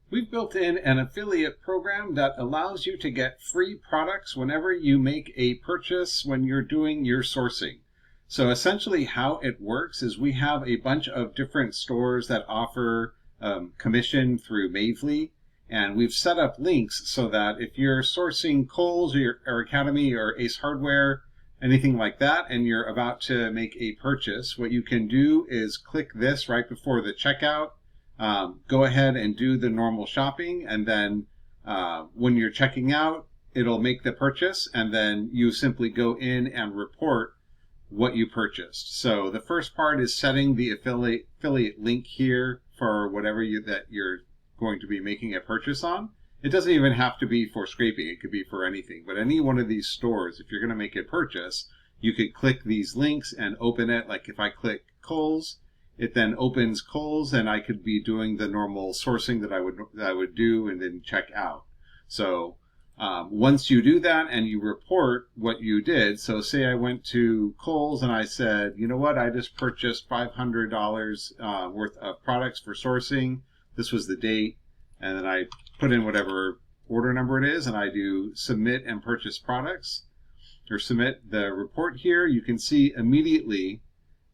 We've built in an affiliate program that allows you to get free products whenever you make a purchase when you're doing your sourcing. So essentially how it works is we have a bunch of different stores that offer commission through Mavely, and we've set up links so that if you're sourcing Kohl's or Academy or Ace Hardware, anything like that, and you're about to make a purchase, what you can do is click this right before the checkout. Go ahead and do the normal shopping, and then when you're checking out, it'll make the purchase, and then you simply go in and report what you purchased. So the first part is setting the affiliate link here for whatever that you're going to be making a purchase on. It doesn't even have to be for scraping. It could be for anything. But any one of these stores, if you're going to make a purchase, you could click these links and open it. Like if I click Kohl's, it then opens Kohl's, and I could be doing the normal sourcing that I would do and then check out. So once you do that and you report what you did, so say I went to Kohl's and I said, you know what, I just purchased $500 worth of products for sourcing. This was the date, and then I put in whatever order number it is, and I do submit and purchase products, or submit the report here. You can see immediately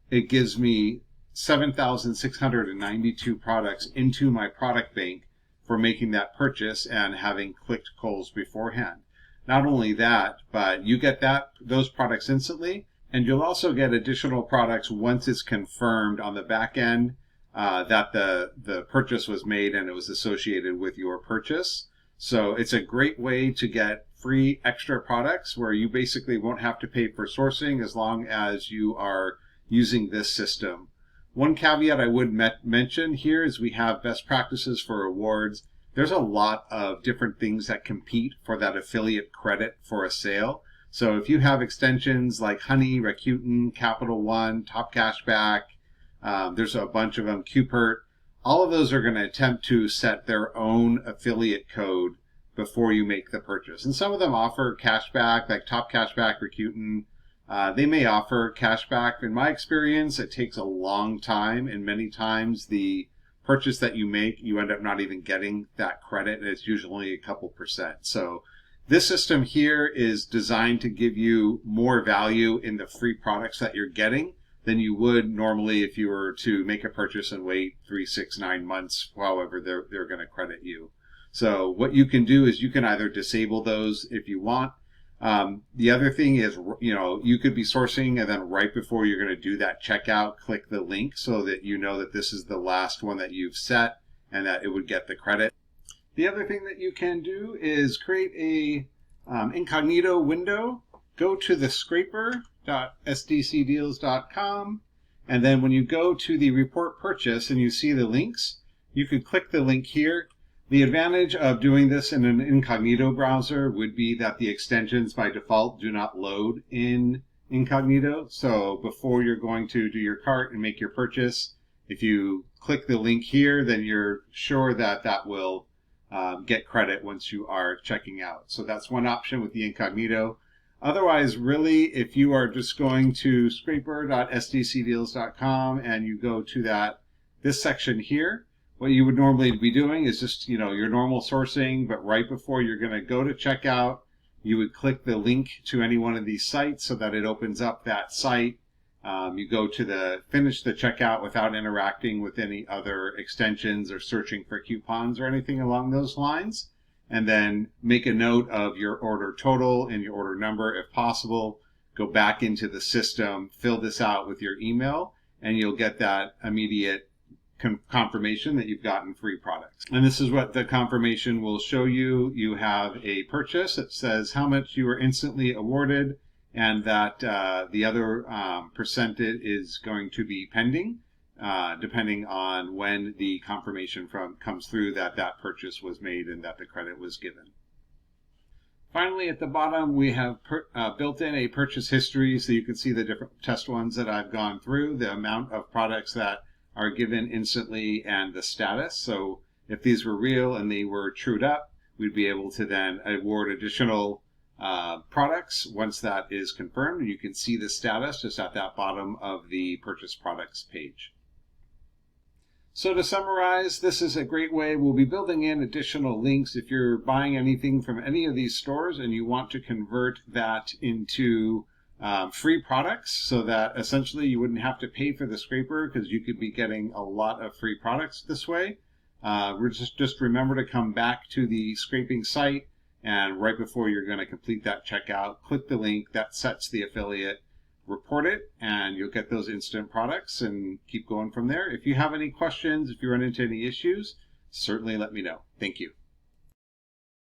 it gives me 7,692 products into my product bank for making that purchase and having clicked Kohl's beforehand. Not only that, but you get those products instantly, and you'll also get additional products once it's confirmed on the back end that the purchase was made and it was associated with your purchase. So it's a great way to get free extra products where you basically won't have to pay for sourcing as long as you are using this system. One caveat I would mention here is we have best practices for awards. There's a lot of different things that compete for that affiliate credit for a sale. So if you have extensions like Honey, Rakuten, Capital One, Top Cashback, there's a bunch of them, Cupert, all of those are going to attempt to set their own affiliate code before you make the purchase. And some of them offer cashback, like Top Cashback, Rakuten. They may offer cashback. In my experience, it takes a long time, and many times the purchase that you make, you end up not even getting that credit, and it's usually a couple percent. So this system here is designed to give you more value in the free products that you're getting than you would normally if you were to make a purchase and wait 3, 6, 9 months, however they're going to credit you. So what you can do is you can either disable those if you want. The other thing is, you could be sourcing, and then right before you're going to do that checkout, click the link so that you know that this is the last one that you've set and that it would get the credit. The other thing that you can do is create a incognito window. Go to the scraper.sdcdeals.com, and then when you go to the report purchase and you see the links, you could click the link here. The advantage of doing this in an incognito browser would be that the extensions by default do not load in incognito. So before you're going to do your cart and make your purchase, if you click the link here, then you're sure that that will get credit once you are checking out. So that's one option with the incognito. Otherwise, really, if you are just going to scraper.sdcdeals.com and you go to this section here, what you would normally be doing is just, your normal sourcing, but right before you're going to go to checkout, you would click the link to any one of these sites so that it opens up that site. You go to finish the checkout without interacting with any other extensions or searching for coupons or anything along those lines. And then make a note of your order total and your order number if possible. Go back into the system, fill this out with your email, and you'll get that immediate confirmation that you've gotten free products. And this is what the confirmation will show you. You have a purchase that says how much you were instantly awarded, and that the other percentage is going to be pending, depending on when the confirmation comes through that purchase was made and that the credit was given. Finally, at the bottom, we have built in a purchase history, so you can see the different test ones that I've gone through, the amount of products that are given instantly, and the status. So if these were real and they were trued up, we'd be able to then award additional products once that is confirmed. And you can see the status just at that bottom of the purchase products page. So to summarize, this is a great way. We'll be building in additional links if you're buying anything from any of these stores and you want to convert that into free products so that essentially you wouldn't have to pay for the scraper because you could be getting a lot of free products this way. We're just remember to come back to the scraping site, and right before you're going to complete that checkout, click the link that sets the affiliate, report it, and you'll get those instant products and keep going from there. If you have any questions, if you run into any issues, certainly let me know. Thank you.